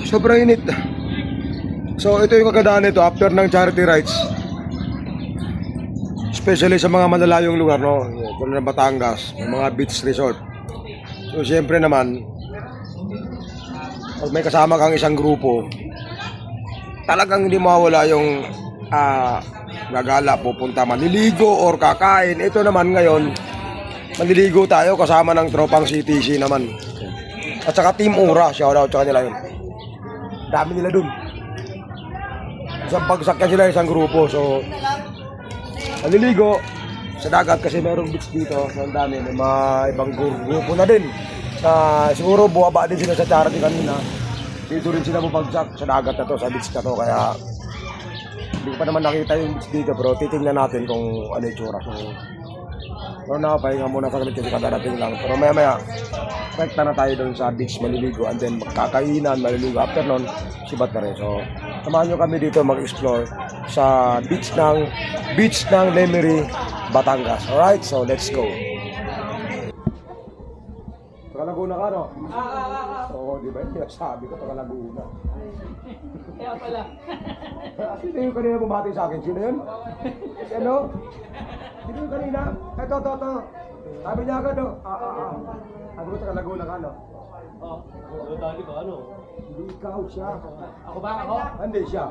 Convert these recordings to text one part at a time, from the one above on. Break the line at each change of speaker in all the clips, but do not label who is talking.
Sobrang init. So ito yung kagandahan nito after ng charity rides. Especially sa mga malalayong lugar, no? Tulad ng Batangas, may mga beach resort. So siyempre naman, pag may kasama kang isang grupo, talagang hindi mawawala yung gagala, pupunta, maliligo or kakain. Ito naman ngayon, maliligo tayo kasama ng tropang CTC naman. At saka Team Ura, shoutout sa kanila yun. Dami nila dun. Isang pagsakyan sila isang grupo. So, maliligo sa dagat kasi mayroong beach dito. So, ang dami. May mga ibang grupo na din. Siguro buwaba din sila sa charity kanina. Dito rin sila bumagsak sa dagat na to, sa beach na to. Kaya, hindi ko pa naman nakita yung beach dito. Pero titingnan natin kung ano yung tsura. So, pahinga muna sa kasi kadarating lang. Pero maya-maya, rekta na tayo doon sa beach, maliligo, and then magkakainan, maliligo. After nun, sibat na rin. So, samahan nyo kami dito mag-explore sa beach ng Lemery, Batangas. Alright, so let's go. Taga-Laguna ka, no? Oo, di ba? Yung sabi ko, Taga-Laguna.
Kaya pala.
Sino yung kanina bumati sa akin? Sino yun? Sino? Sino yung kanina? Ito. Sabi niya agad, no? Sabi ko, Taga-Laguna ka, no?
Dali ba ano?
Hindi ikaw siya.
Ako ba ako?
Hindi siya.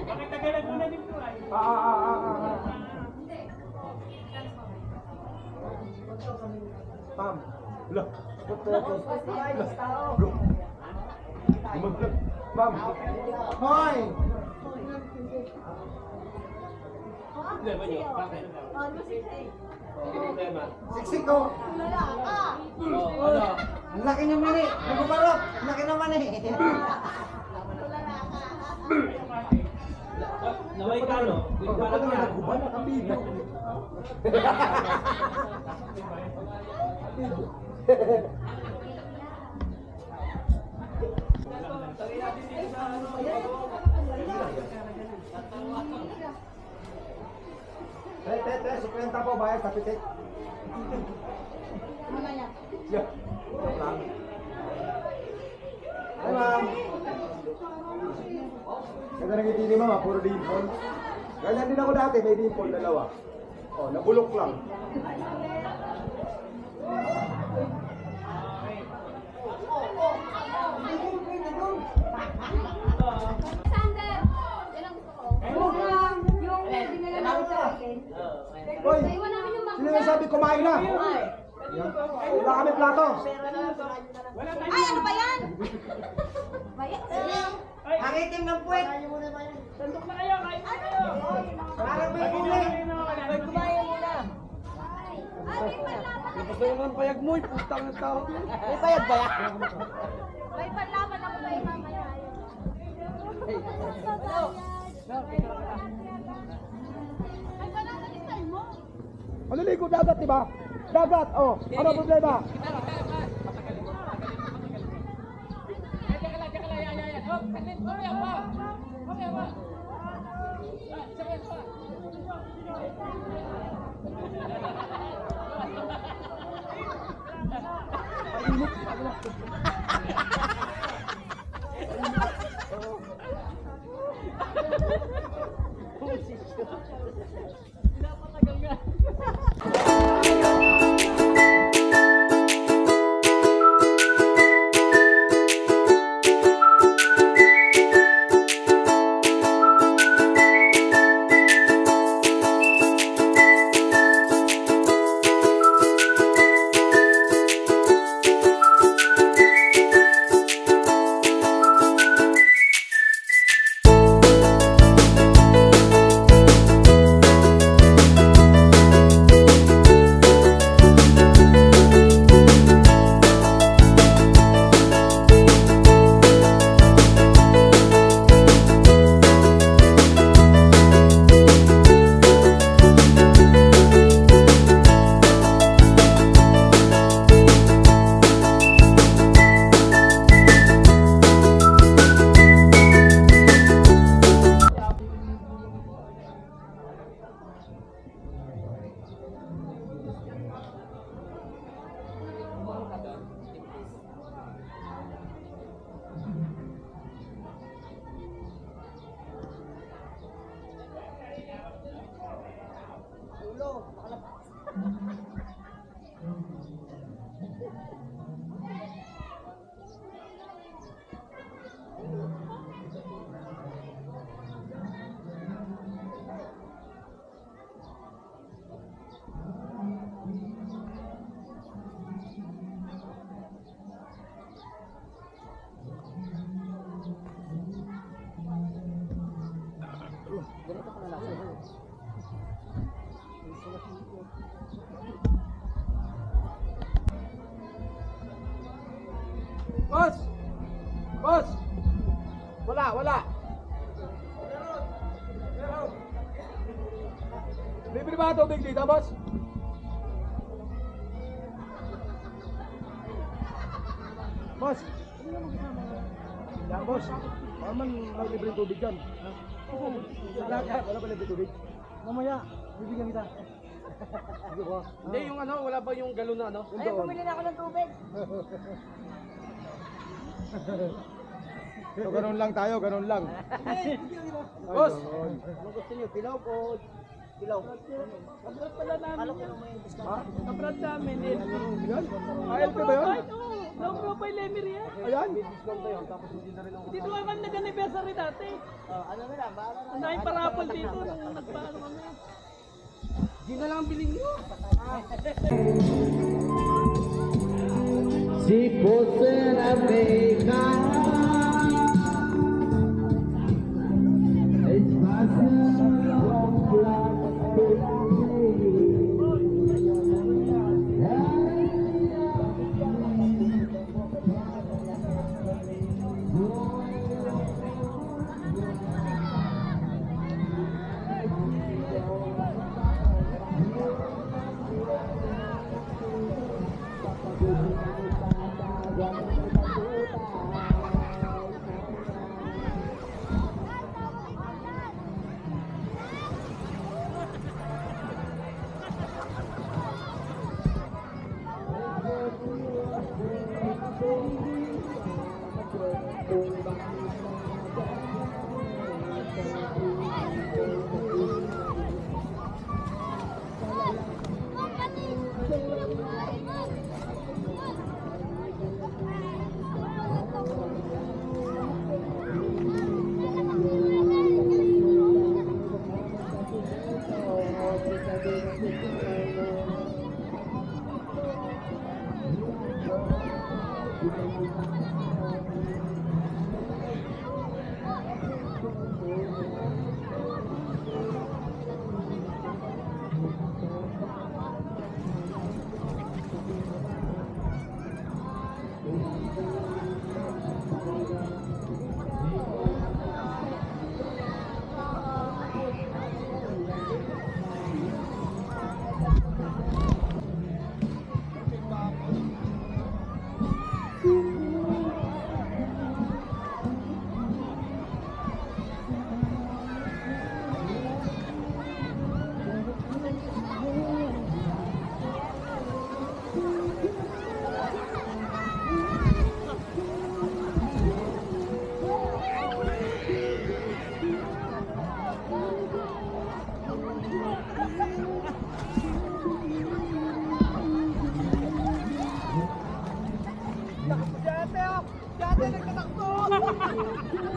Bakit Tagalaguna din po ay?
Pam. Look. Pam. Hoy!
Hindi ba niyo? Bakit? Hindi problema.
Siksik ko.
Ano?
Ang laki ng mani. Nagpaparok. Ang laki ng mani.
Naway ka no? Hindi ko alam yan.
Nagkuban na kabino. Si Kwenta po, bayad sa pitik. Yeah. Hi, ma'am. Ganda ng ngiti ni mama, puro dimple. Ganyan din ako dati, may dimple, dalawa. Oh, nabulok lang.
Sander, yan ang gusto ko. Yung dinala sa akin.
Hoy,
Iwan namin yung
sino yung sabi kumain na? Yan. Wala kami plato.
Ay, ano ba yan? Bayan?
Ang itim ng puwet.
Sandok na kayo, kain na kayo.
Parang may kulay.
May kumain muna.
Ay, may panlaban ako.
Gusto naman payag mo, putang na tao.
May bayad ba yan?
May panlaban ako kay mamaya. Ay, wala na din tayo mo.
Maliligo dagat, di ba? Dagat, oh. Ano problema? Boss! Wala. Bibili ba tubig dito, boss? Boss! Yan, boss. Naman may libreng tubig dyan. Wala ba libreng tubig? Mamaya, bibigyan kita.
Hindi, yung ano, wala ba yung galon na ano?
Ay, bumili na ako ng tubig.
So, ganun lang tayo, ganun lang.
Boss!
Ano gusto niyo? Pilaw po. Pilaw.
Kabrad pala namin yan.
Ha?
Kabrad namin.
Yan? ALP ba yun?
Low profile lemer yan.
Ayan?
Dito nga kami nag-anniversary dati.
Ano na lang, bahala na.
Ang daming parapol dito. Nung nagpaano kami. Di na lang ang biling nyo.
Si Jose America.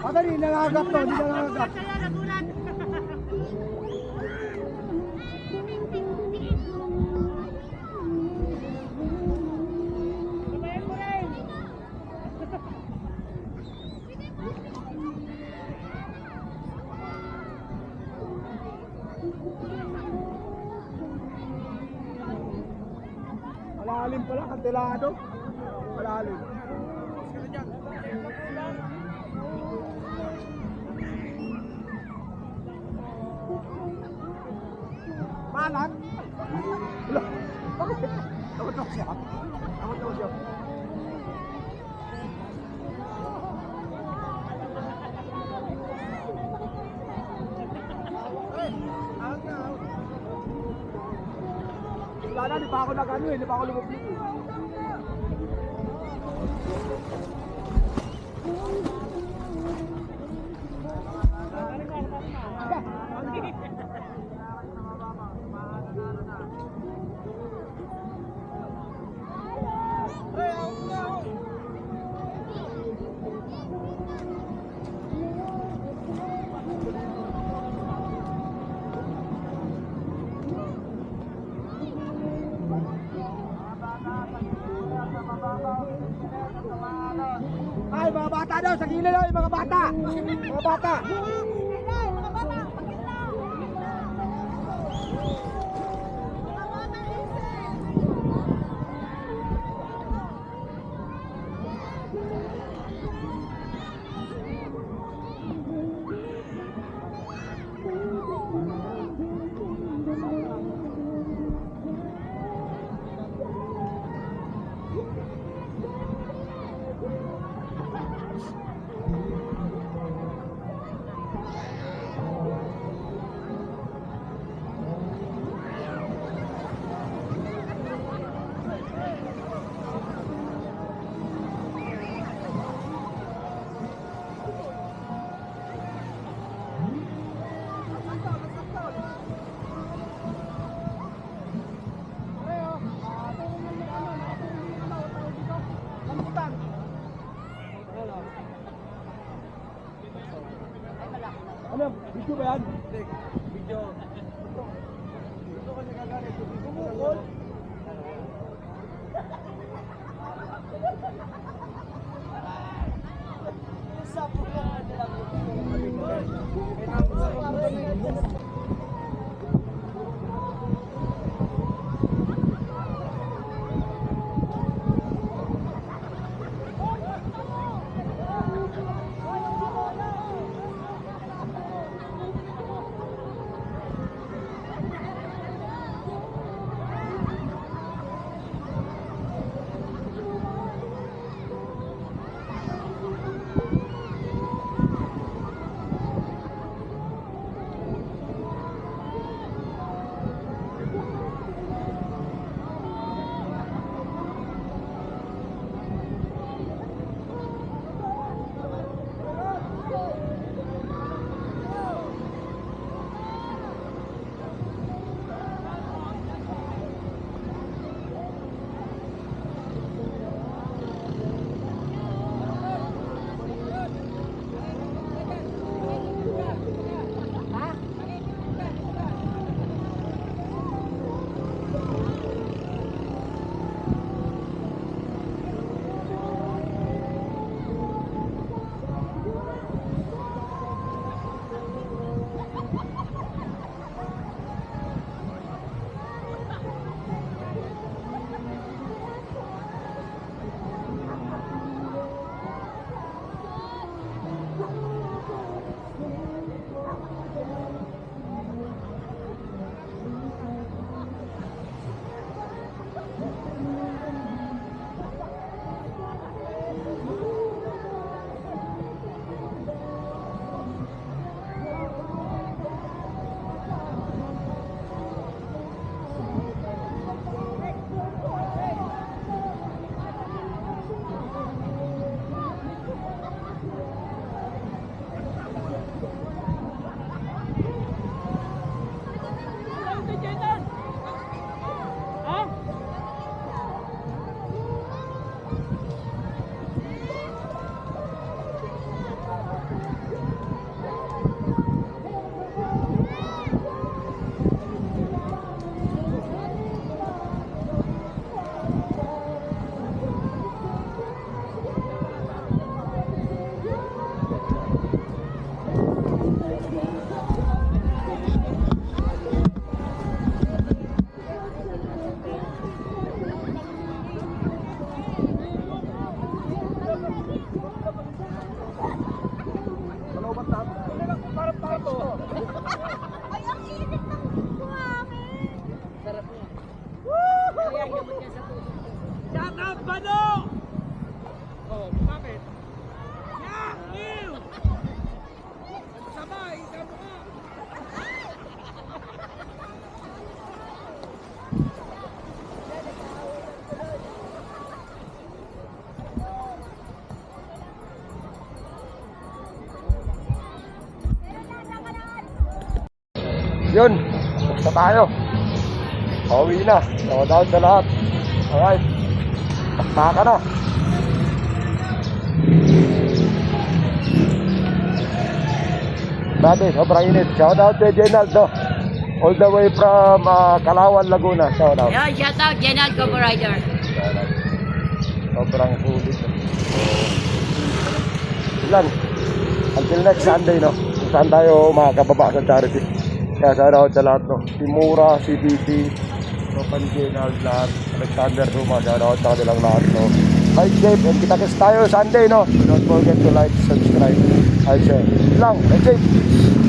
Madali, nangagap to, hindi nangagap. Malalim pala, kantilado. Malalim. Malag? Wala. Bakit? Takot ako siya. Takot ako siya. Wala na, di pa ako nag-ano eh, di pa ako lumubli. Ay, mga bata daw, sa gilid daw, yung mga bata. Mga bata. Ano? Video ba yan? Video. Ito ka nagagalit. Bumukol. Yun, basta tayo. Pauwi na. Shout out sa lahat. Alright. Takpa ka na. Dati, sobrang init. Shout out kay Jenaldo. All the way from Calauan, Laguna. Shout out.
Yo, shout out, General Coco Rider.
Sobrang sulit. Ilan? Until next Sunday, no? Kung saan tayo makakababa sa charity. Kaya shout out sa lahat, no? Timura, CBC, Panjenal, lahat. Alexander Ruma, shout out sa kanilang lahat, no? Ride safe and kita-kits tayo Sunday, no? Don't forget to like, subscribe, and share. Lang, ride safe.